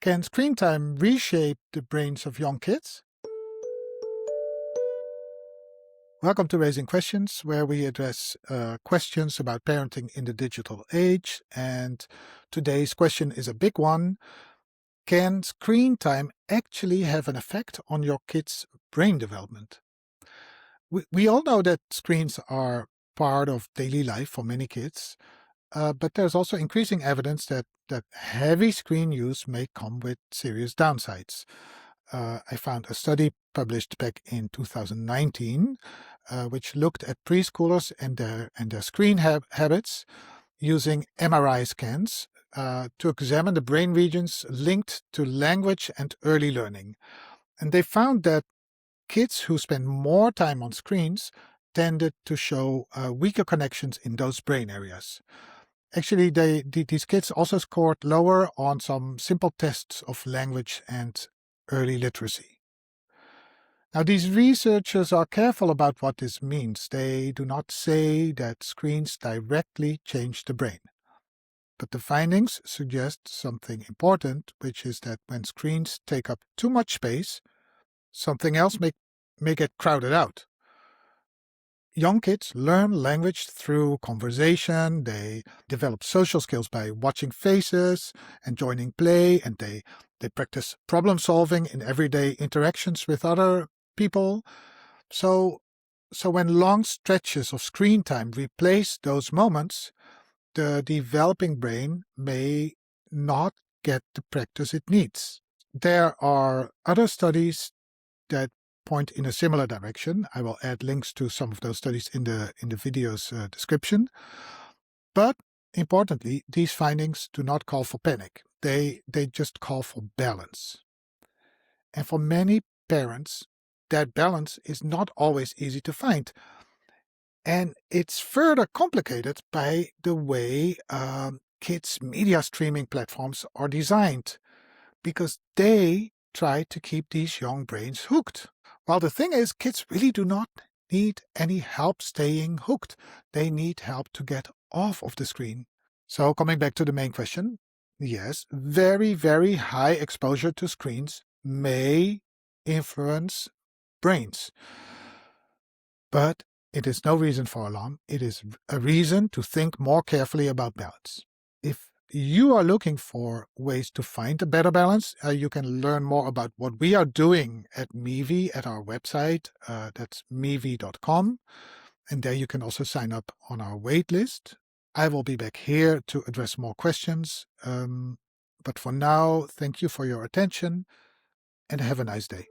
Can screen time reshape the brains of young kids? Welcome to Raising Questions, where we address questions about parenting in the digital age. And today's question is a big one. Can screen time actually have an effect on your kids' brain development? We all know that screens are part of daily life for many kids, but there's also increasing evidence that heavy screen use may come with serious downsides. I found a study published back in 2019, which looked at preschoolers and their screen habits using MRI scans to examine the brain regions linked to language and early learning. And they found that kids who spend more time on screens tended to show weaker connections in those brain areas. Actually, these kids also scored lower on some simple tests of language and early literacy. Now, these researchers are careful about what this means. They do not say that screens directly change the brain. But the findings suggest something important, which is that when screens take up too much space, something else may get crowded out. Young kids learn language through conversation, they develop social skills by watching faces and joining play, and they practice problem solving in everyday interactions with other people. So when long stretches of screen time replace those moments, the developing brain may not get the practice it needs. There are other studies that point in a similar direction. I will add links to some of those studies in the video's description. But importantly, these findings do not call for panic. They just call for balance. And for many parents, that balance is not always easy to find. And it's further complicated by the way kids' media streaming platforms are designed, because they try to keep these young brains hooked. Well, the thing is, kids really do not need any help staying hooked. They need help to get off of the screen. So coming back to the main question, yes, very, very high exposure to screens may influence brains. But it is no reason for alarm. It is a reason to think more carefully about balance. If you are looking for ways to find a better balance, you can learn more about what we are doing at Meevee at our website. That's meevee.com. And there you can also sign up on our wait list. I will be back here to address more questions. But for now, thank you for your attention and have a nice day.